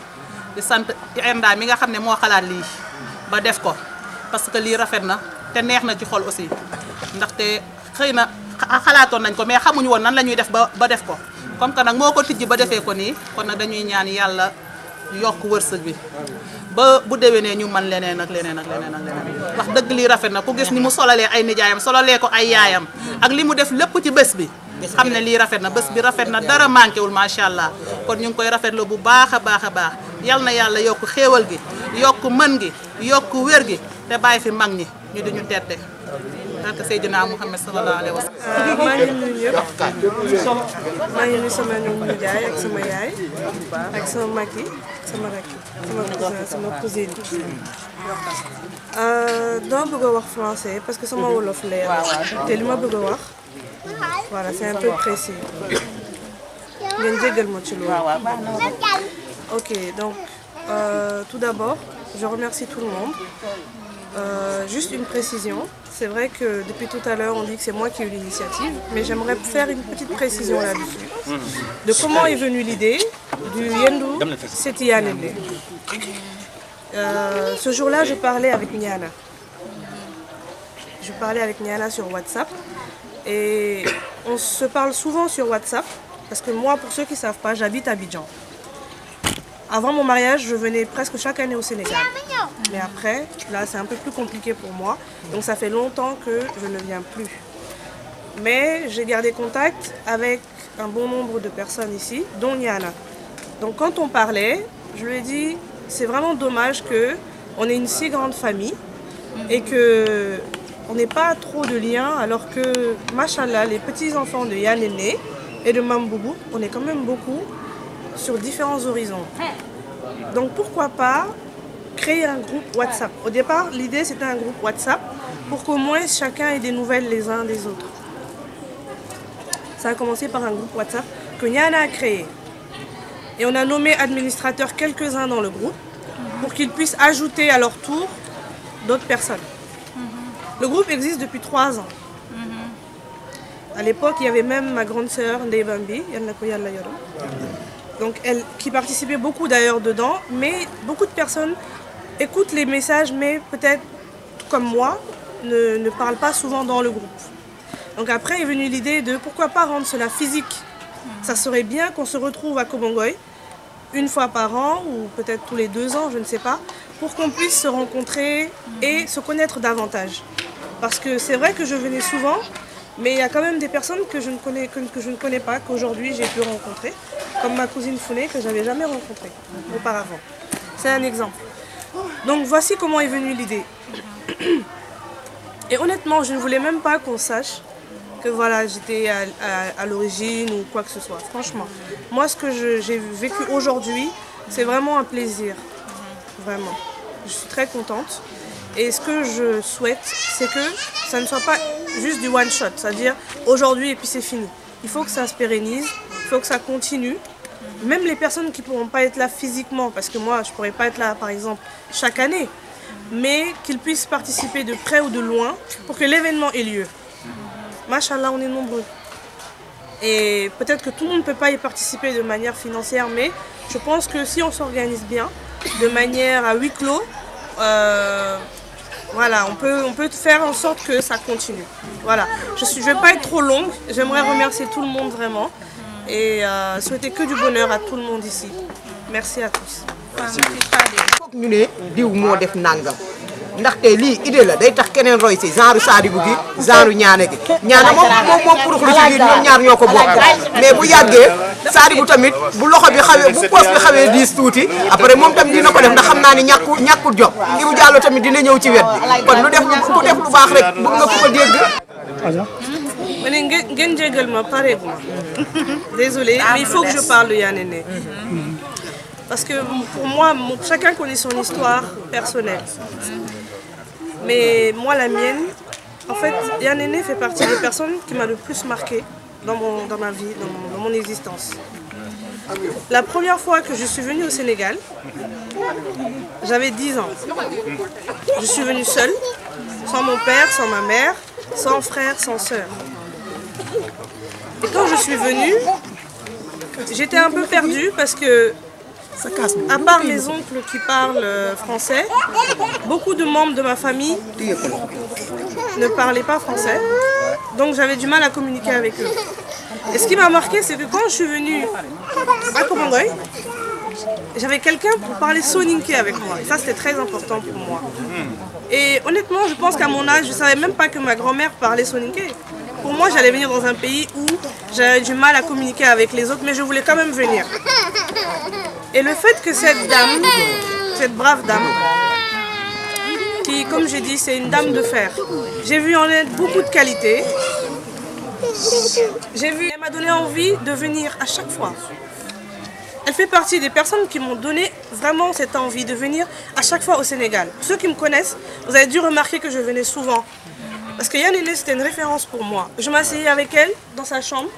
di sant Henda mi nga xam ne moo xalaat lii ba def ko parce que lii rafet na te neex na ci xol aussi ndaxte xëy na xalaatoon nañ ko mais xamuñu woon nan la ñuy def ba def ko comme que nag moo ko tijji ba defee ko nii kon nag dañuy ñaan yàlla yokk wërsëg bi ba bu déwénee ñu man leneen ak leneen ak leneen ak leneen wax dëgg lii rafet na ku gis ni mu solalee ay nijaayam solalee ko ay yaayam ak li mu def lépp ci bés bi xam ne lii rafet na bés bi rafet na dara manqué wul macha allah kon ñu ngi koy rafetlu bu baax a baax a baax yal na yàlla yokk xéewal gi yokk mën gi yokk wér gi te bàyyi fi mag ñi ñu di ñu tette barke Seydina Muhammad sallallahu alayhi wa sallam. maa ngi nuyu ñëpp maa ngi nuyu sama ñoom nijaay ak sama yaay ak sama mag yi sama rakk sama cousin sama cousine. dama bëgg a wax français parce que sama wolof leer te li ma bëgg a wax voilà c'est un peu précis ngeen jéggal ma ci loolu. Ok, donc tout d'abord je remercie tout le monde. Juste une précision, c'est vrai que depuis tout à l'heure on dit que c'est moi qui ai eu l'initiative, mais j'aimerais faire une petite précision là-dessus. De comment est venue l'idée du Yendu Seti Yanende. Ce jour-là, je parlais avec Niana. Je parlais avec Niana sur WhatsApp et on se parle souvent sur WhatsApp parce que moi, pour ceux qui ne savent pas, j'habite à Abidjan. Avant mon mariage, je venais presque chaque année au Sénégal. Mais après, là, c'est un peu plus compliqué pour moi. Donc ça fait longtemps que je ne viens plus. Mais j'ai gardé contact avec un bon nombre de personnes ici, dont Niana. Donc quand on parlait, je lui ai dit, c'est vraiment dommage qu'on ait une si grande famille et qu'on n'ait pas trop de liens, alors que, machallah, les petits-enfants de Yann Néné et de Mamboubou, on est quand même beaucoup sur différents horizons. Donc pourquoi pas créer un groupe WhatsApp. Au départ, l'idée c'était un groupe WhatsApp pour qu'au moins chacun ait des nouvelles les uns des autres. Ça a commencé par un groupe WhatsApp que Niana a créé. Et on a nommé administrateurs quelques-uns dans le groupe pour qu'ils puissent ajouter à leur tour d'autres personnes. Le groupe existe depuis 3 ans. À l'époque, il y avait même ma grande sœur, Ndeye Bambi, donc elle, qui participait beaucoup d'ailleurs dedans, mais beaucoup de personnes écoutent les messages, mais peut-être comme moi, ne parlent pas souvent dans le groupe. Donc après est venue l'idée de pourquoi pas rendre cela physique. Ça serait bien qu'on se retrouve à Komongoy une fois par an ou peut-être tous les 2 ans, je ne sais pas, pour qu'on puisse se rencontrer et se connaître davantage. Parce que c'est vrai que je venais souvent, mais il y a quand même des personnes que je ne connais pas, qu'aujourd'hui j'ai pu rencontrer, comme ma cousine Founé que j'avais jamais rencontrée auparavant. C'est un exemple. Donc voici comment est venue l'idée. Et honnêtement, je ne voulais même pas qu'on sache que voilà, j'étais à l'origine ou quoi que ce soit. Franchement, moi ce que j'ai vécu aujourd'hui, c'est vraiment un plaisir. Vraiment. Je suis très contente. Et ce que je souhaite, c'est que ça ne soit pas juste du one shot, c'est-à-dire aujourd'hui et puis c'est fini. Il faut que ça se pérennise, il faut que ça continue. Même les personnes qui ne pourront pas être là physiquement, parce que moi je ne pourrais pas être là par exemple chaque année, mais qu'ils puissent participer de près ou de loin pour que l'événement ait lieu. Machallah, on est nombreux. Et peut-être que tout le monde ne peut pas y participer de manière financière, mais je pense que si on s'organise bien, de manière à huis clos, voilà, on peut faire en sorte que ça continue. Voilà, je ne vais pas être trop longue, j'aimerais remercier tout le monde vraiment et souhaiter que du bonheur à tout le monde ici. Merci à tous. ñu ne diw moo def nangam ndaxte lii idée la day tax keneen roy si genre Sadibou gi genre ñaane gi ñaane moom pour lu ci biir ñoom ñaar ñoo ko bokk mais bu yàggee Sadibou tamit bu loxo bi xawee bu poos bi xawee diis tuuti après moom tam dina ko def ndax xam naa ni ñàkkul jox Ibou Diallo tamit dina ñëw ci wet bi kon lu def lu baax rek bëgg nga ko ko dégg. Ma ne ngeen jégal ma pareegu ma désolée mais il faut que je parle de Yanene. Parce que pour moi, chacun connaît son histoire personnelle. Mais moi, la mienne, en fait, Yanene fait partie des personnes qui m'a le plus marqué dans ma vie, dans mon existence. La première fois que je suis venue au Sénégal, j'avais 10 ans. Je suis venue seule, sans mon père, sans ma mère, sans frère, sans sœur. Et quand je suis venue, j'étais un peu perdue parce que à part mes oncles qui parlent français, beaucoup de membres de ma famille ne parlaient pas français, donc j'avais du mal à communiquer avec eux. Et ce qui m'a marqué, c'est que quand je suis venue à Kobangoy, j'avais quelqu'un pour parler soninké avec moi. Et ça, c'était très important pour moi. Et honnêtement, je pense qu'à mon âge, je ne savais même pas que ma grand-mère parlait soninké. Pour moi, j'allais venir dans un pays où j'avais du mal à communiquer avec les autres, mais je voulais quand même venir. Et le fait que cette dame, cette brave dame, qui, comme j'ai dit, c'est une dame de fer, j'ai vu en elle beaucoup de qualités. Elle m'a donné envie de venir à chaque fois. Elle fait partie des personnes qui m'ont donné vraiment cette envie de venir à chaque fois au Sénégal. Ceux qui me connaissent, vous avez dû remarquer que je venais souvent. Parce que Yanene, c'était une référence pour moi. Je m'asseyais avec elle dans sa chambre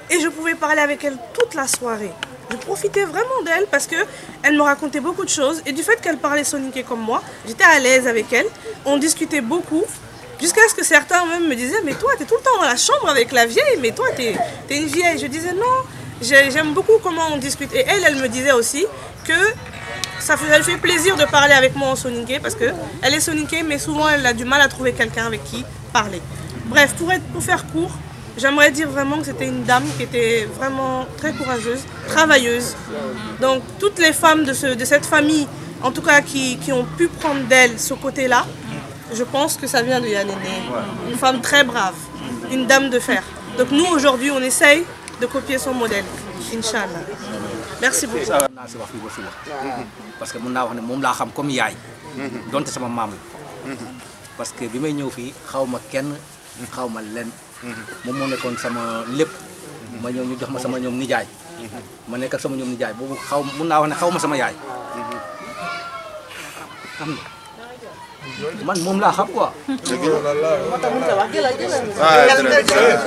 et je pouvais parler avec elle toute la soirée. Je profitais vraiment d'elle parce qu'elle me racontait beaucoup de choses. Et du fait qu'elle parlait soninké comme moi, j'étais à l'aise avec elle. On discutait beaucoup. Jusqu'à ce que certains même me disaient « Mais toi, tu es tout le temps dans la chambre avec la vieille, mais toi, tu es une vieille. » Je disais « Non, j'aime beaucoup comment on discute. » Et elle me disait aussi que elle fait plaisir de parler avec moi en soninké parce qu'elle est soninké, mais souvent elle a du mal à trouver quelqu'un avec qui parler. Bref, pour faire court, j'aimerais dire vraiment que c'était une dame qui était vraiment très courageuse, travailleuse. Donc toutes les femmes de cette famille, en tout cas qui ont pu prendre d'elle ce côté-là, je pense que ça vient de Yanene. Une femme très brave, une dame de fer. Donc nous aujourd'hui on essaye de copier son modèle, Inch'Allah. Merci beaucoup. Parce que mun naa wax ne moom laa xam comme yaay. donte sama maam la. parce que bi may ñëw fii xaw ma kenn xaw ma lenn. moom moo nekkoon sama lépp. ma ñëw ñu jox ma sama ñoom nijaay. ma nekk ak sama ñoom nijaay boobu mun naa wax ne xaw ma sama yaay. xam nga man moom laa xam quoi.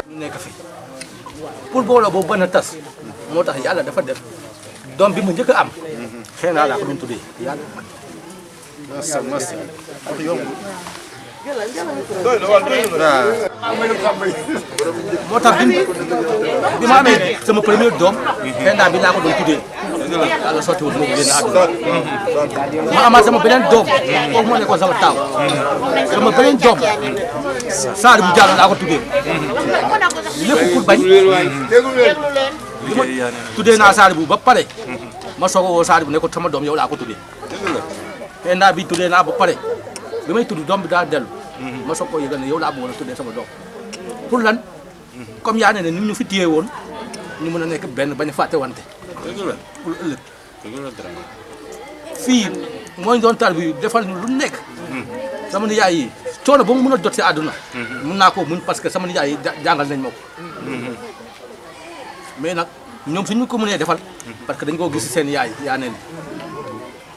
ñu nekk fi pour booloo boobu ba na tas moo tax yàlla dafa def doom bi ma njëkk a am. xëy na laa ko doon tuddee yàlla. moo tax bi ma amee sama premier doom. xëy na bi laa ko doon tuddee. yàlla sottiwul moo ko génn àdduna. ma amaat sama beneen doom. kooku moo nekkoon sama taaw. sama beneen doom. Sadibou Diallo laa ko tuddee. lépp pour bañ. tuddee naa Sadibou ba pare. ma soog a woo Sadibou ne ko sama doom yow laa ko tuddee. xëy na bi tuddee naa ba pare. bi may tudd doom bi daal dellu. ma soog koo yëgal ne yow laa bëggoon a tuddee sama doom. pour lan comme yaa ne ni ñu fi téye woon ñu mën a nekk benn bañ a fàtte wante. pour ëllëg. fii mooy doon tar bi defal ñu lu nekk. sama nijaay yi coono ba mu mën a jot si àdduna. mun naa koo muñ parce que sama nijaay yi jàngal nañ ma ko. mais nag ñoom suñu ko mënee defal. parce que dañ koo gis seen yaay yaa neen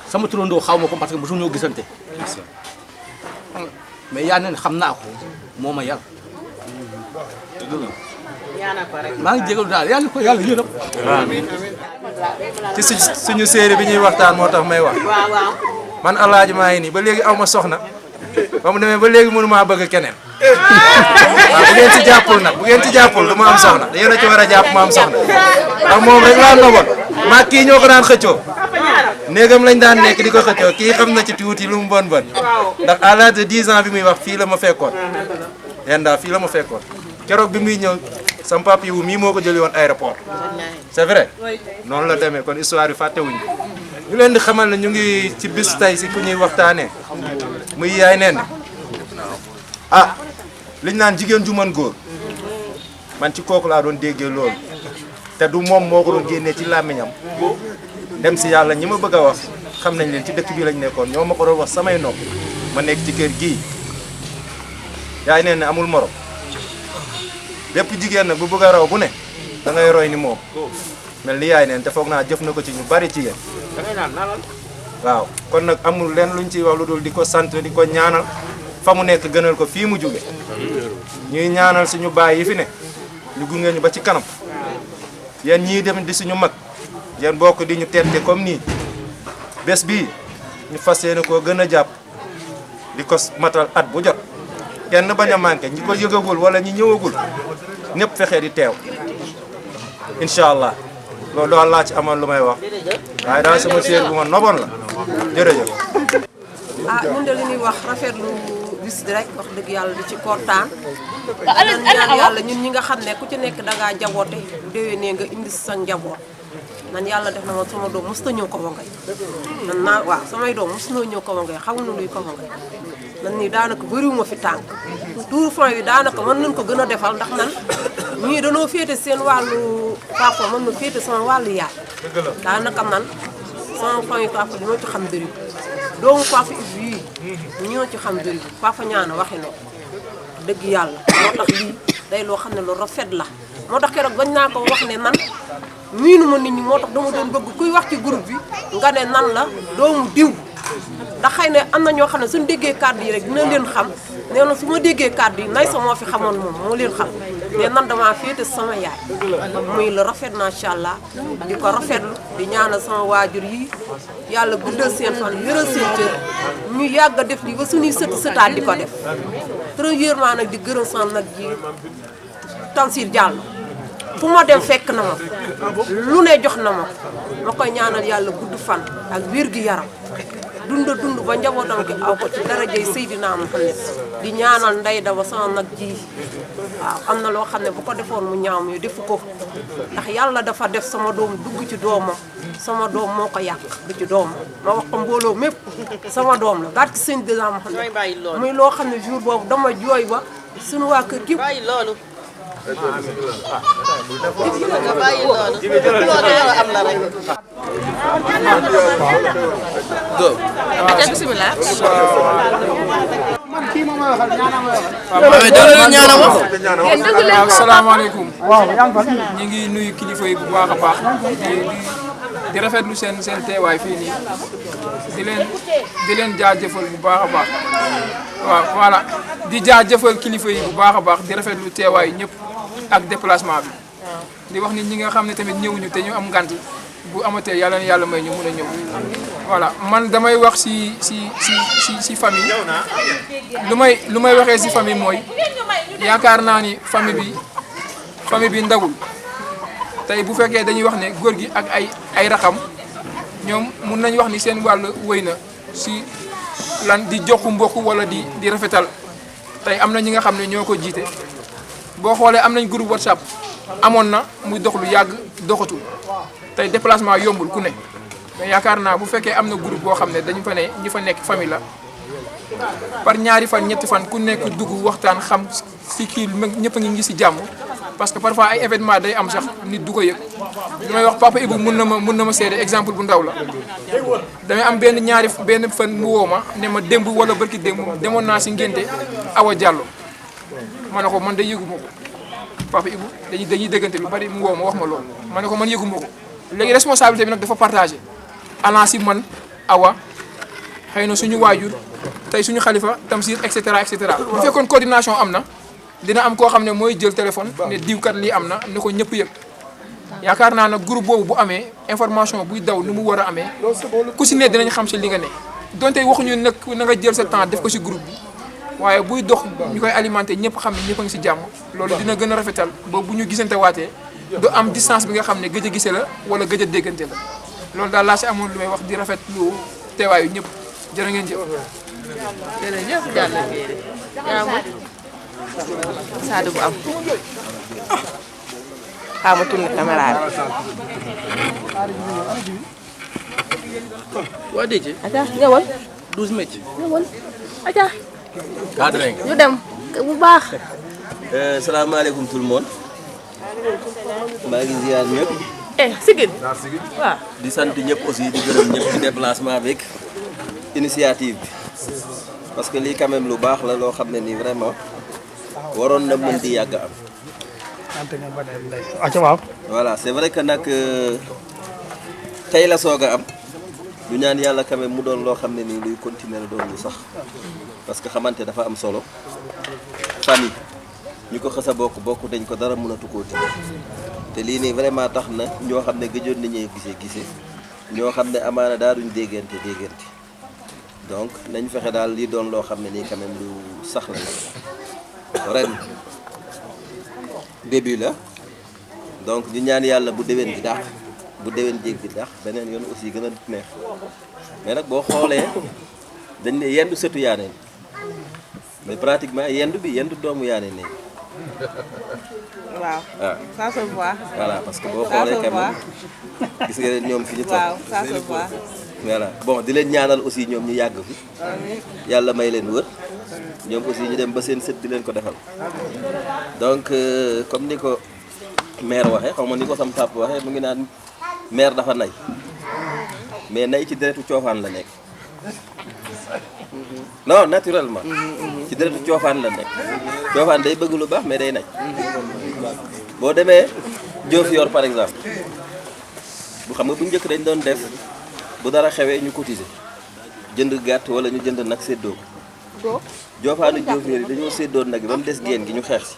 sama turandoo xaw ma ko parce que mosu ñoo gisante. mais yaa neen xam naa ko moo ma yar. maa ngi jégalu daal yàlla ko yàlla yërëm. ci suñu série bi ñuy waxtaan moo tax may wax. man Alaaji maa ngi nii ba léegi aw ma soxna ba mu demee ba léegi mënu maa bëgg keneen waaw bu ngeen ci jàppul nag bu ngeen ci jàppul du ma am soxna yéen a ci war a jàpp ma am soxna ndax moom rek laa noboon maa kii ñoo ko daan xëccoo néegam lañ daan nekk di ko xëccoo kii xam na ci tuuti lu mu bon bon ndax à l'âge de 10 ans bi muy wax fii la ma fekkoon Enda fii la ma fekkoon keroog bi muy ñëw sam papa wu mii moo ko jëli woon aéroport c'est vrai noonu la demee kon histoire yi fàttewuñu ñu leen di xamal ne ñu ngi ci bis tay si ku ñuy waxtaanee muy yaay neen ah liñ naan jigéen ju mën góor man ci kooku laa doon déggee loolu te du moom moo ko doon génnee ci làmmiñam dem si yàlla ñi ma bëgg a wax xam nañ leen ci dëkk bi lañ nekkoon ñoo ma ko doon wax samay nopp ma nekk ci kër gii yaay neen ne amul morom bépp jigéen nag bu bëgg a raw bu ne da ngay roy ni moom mel ni yaay neen te foog naa jëf na ko ci ñu bari ci yéen waaw kon nag amul leen luñ ciy wax lu dul di ko sant di ko ñaanal fa mu nekk gënal ko fii mu jóge ñuy ñaanal suñu baay yi fi ne ñu gunge ñu ba ci kanam yéen ñii dem di suñu mag yéen bokk di ñu tette comme nii bés bii ñu fas yéene koo gën a jàpp di ko matal at bu jot kenn bañ a manqué ñi ko yëgagul wala ñi ñëwagul ñëpp fexe di teew incha allah loolu daal laa ci amoon lu may wax waaye daal sama séer bu ma noboon la jërëjëf. ah ñun de li ñuy wax rafetlu bis bi rek wax dëgg yàlla di ci kontaan. ñaan yàlla ñun ñi nga xam ne ku ci nekk da ngaa jaboote bu déwénee nga indi sa njaboot man yàlla def na ma sama doom mosut a ñëw ko wangay man naa waaw samay doom mosut a ñëw ko wangay xamuñu luy ko wangay man nii daanaka bëriwuma fi tànk tuuru fan yi daanaka mën nañ ko gën a defal ndax man ñii danoo féete seen wàllu papa man ma féete sama wàllu yaay daanaka man sama fan yi papa li ma ci xam bëriw doomu papa Ibou yii ñoo ci xam bëriw papa ñaana waxi no dëgg yàlla moo tax lii day loo xam ne lu rafet la moo tax keroog bañ naa ko wax ne man miinu ma nit ñi moo tax dama doon bëgg kuy wax ci groupe bi nga ne nan la doomu diw ndax xëy na am na ñoo xam ne suñu déggee kàddu yi rek dina leen xam nee na su ma déggee kàddu yi nay sa moo fi xamoon moom moo leen xam mais nan damaa féete sama yaay muy la rafet macha allah di ko rafetlu di ñaanal sama waajur yi yàlla guddal seen fan yëral seen cër ñu yàgg a def li ba suñuy sëtaat di ko def premièrement nag di gërëm sama nag ji Tamsir Diallo fu ma dem fekk na ma lu ne jox na ma koy ñaanal yàlla gudd fan ak wér gi yaram dund ba njabootam gi aw ko ci darajay Seydina Muhammad di ñaanal ndey dama sama nag ji waaw am na loo xam ne bu ko defoon mu ñaaw mi defu ko ndax yàlla dafa def sama doom dugg ci doomam sama doom moo ko yàq du ci doomam ma wax ko mbooloo mépp sama doom la barki Seydina Muhammad muy loo xam ne jour boobu dama jooy ba suñu waa kër gi bàyyi loolu am la rek go bismillah asalaamaaleykum ñu ngi nuyu kilifa yi bu baax a baax di rafetlu seen teewaay fii nii di leen jaajëfal bu baax a baax waaw voilà di jaajëfal kilifa yi bu baax a baax di rafetlu teewaay ñëpp ak déplacement bi di wax nit ñi nga xam ne tamit ñëwuñu te ñu am ngant bu amatee yàlla na yàlla may ñu mun a ñëw voilà man damay wax si famille lu may waxee si famille mooy yaakaar naa ni famille bi ndawul tey bu fekkee dañuy wax ne góor gi ak ay raxam ñoom mun nañ wax ni seen wàll wéy na si lan di jokku mbokk wala di rafetal tey am na ñi nga xam ne ñoo ko jiite boo xoolee am nañ groupe WhatsApp amoon na muy dox lu yàgg doxatul tey déplacement yombul ku ne mais yaakaar naa bu fekkee am na groupe boo xam ne dañu fa ne ñi fa nekk famille la par ñaari fan ñetti fan ku nekk dugg waxtaan xam si kii ñëpp a ngi si jàmm parce que parfois ay événement day am sax nit du ko yëg li may wax papa Ibou mun na ma seede exemple bu ndaw la damay am benn fan mu woo ma ne ma démb wala barki démb demoon naa si ngénte Awa Diallo ma ne ko man day yëgu ma ko papa Ibou dañuy déggante lu bari mu woo ma wax ma loolu ma ne ko man yëgu ma ko léegi responsabilité bi nag dafa partagé allant si man Awa xëy na suñu waajur tey suñu xalifa Tamsir et cetera et cetera bu fekkoon coordination am na dina am koo xam ne mooy jël téléphone ne diwkat lii am na ne ko ñëpp yëg yaakaar naa nag groupe boobu bu amee information buy daw ni mu war a amee ku si ne dinañ xam si li nga ne donte waxuñu nag na nga jël sa temps def ko si groupe bi waaye buy dox ñu koy alimenté ñëpp xam ne ñëpp a ngi si jàmm loolu dina gën a rafetal ba bu ñu gisante waatee du am distance bi nga xam ne gëj a gise la wala gëj a déggante la loolu daal laa si amoon lu may wax di rafet lu teewaayu ñëpp jërë ngeen jëf. jërëjëf Diallo Guèye yaa ma Sadou bu am xaaral ma tourné caméra bi. waa Déthié. Aja ñëwal. 12 mètres. ñëwal Aja. cadre nga. ñu dem bu baax. salaamaaleykum tout le monde. maa ngi ziar ñëpp. sigil. waaw. di sant ñëpp aussi di gërëm ñëpp ci déplacement avec initiative bi parce que lii quand même lu baax la loo xam ne nii vraiment waroon na mën di yàgg am. voilà c'est vrai que nag tey la soog a am du ñaan yàlla quand même mu doon loo xam ne nii luy continuer la doon lu sax parce que xamante dafa am solo famille ñu ko xës a bokk dañ ko dara mënatu koo ti te lii nii vraiment tax na ñoo xam ne gëjoon nañu gisee ñoo xam ne amaana daa duñ déggante donc nañ fexe daal li doon loo xam ne nii quand même lu sax la ren début la donc ñu ñaan yàlla bu déwén gi dàq bu déwén jéeg bi dàq beneen yoon aussi gën a neex mais nag boo xoolee dañ ne yendu sëtu yaaneen mais pratiquement yendu doomu yaaneen ne waaw ça se voit. voilà parce que boo xoolee quand même gis nga leen ñoom fi ñu toog. waaw ça se voit. voilà bon di leen ñaanal aussi ñoom ñu yàgg fi yàlla may leen wër ñoom aussi ñu dem ba seen sët di leen ko defal donc comme ni ko maire waxee xaw ma ni ko sam papa waxee mu ngi naan maire dafa nay mais nay ci deretu coofaan la nekk non naturellement ci deretu coofaan la nekk coofaan day bëgg lu baax mais day nay boo demee Diofior par exemple bu xam nga bu njëkk dañ doon def bu dara xewee ñu cotiser jënd gàtt wala ñu jënd nag séddoo ko joofaanu Diofior yi dañoo séddoo nag ba mu des génn gi ñu xeex si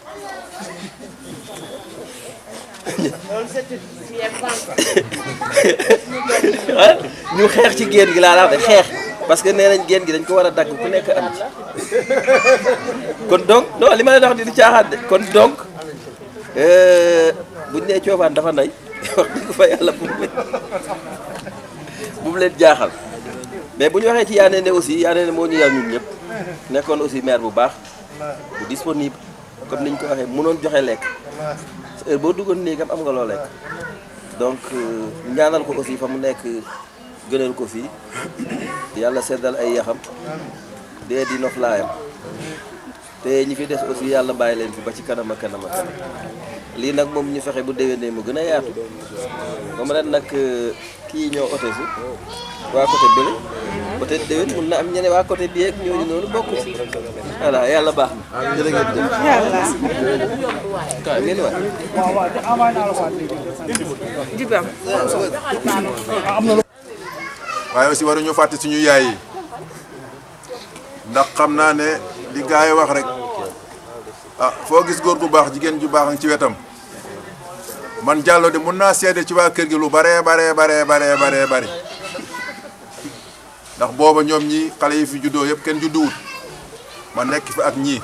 ñu xeex ci génn gi laa la wax de xeex parce que nee nañ génn gi dañ ko war a dagg ku nekk am ci kon donc non li ma leen wax di caaxaan de kon donc buñ nee coofaan dafa nay wax dëgg fa yàlla bu mu leen jaaxal mais bu ñu waxee ci yaane ne aussi yaane ne moo ñu yar ñun ñëpp nekkoon aussi maire bu baax bu disponible comme niñ ko waxee mënoon joxe lekk heure boo duggoon néegam am nga loo lekk donc ñaanal ko aussi fa mu nekk gënal ko fii yàlla seddal ay yaxam dee di noflaayam te ñi fi des aussi yàlla bàyyi leen fi ba ci kanam ak kanam ak kanam lii nag moom ñu fexe bu déwénee mu gën a yaatu moom ren nag kii ñoo ote si waa côté bële peut-être déwén mun na am ñeneen waa côté bi ak ñooñu noonu bokk ci voilà yàlla baax na jërë ngeen jëf kaay ngeen waay waaye aussi waruñu fàtte suñu yaay yi ndax xam naa ne li gars yi wax rek ah foo gis góor gu baax jigéen ju baax ci wetam man Diallo de mun naa seede ci waa kër gi lu bare ndax booba ñoom ñi xale yi fi juddoo yëpp kenn judduwut ma nekk fi ak ñii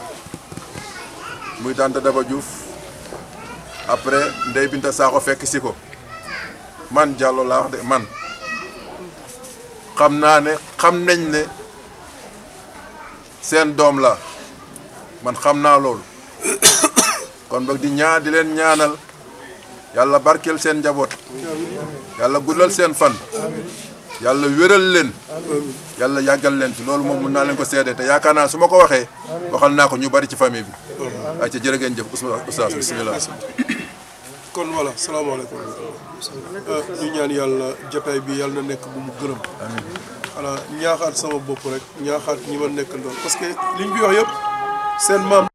muy tante Daba Diouf après Ndeye Binta Sakho fekk si ko man Diallo laa wax de man xam naa ne xam nañ ne seen doom la man xam naa loolu kon boog di leen ñaanal yàlla barkeel seen njaboot yàlla guddal seen fan yàlla wéral leen yàlla yàggal leen fi loolu moom mun naa leen ko seede te yaakaar naa su ma ko waxee waxal naa ko ñu bari ci famille bi ay ca jërë ngeen jëf oustaz bismillah kon voilà salaamaaleykum ñu ñaan yàlla jotaay bi yàlla na nekk bu mu gërëm xanaa ñaaxaat sama bopp rek ñaaxaat ñi ma nekk ndool parce que liñ bi wax yëpp seen maam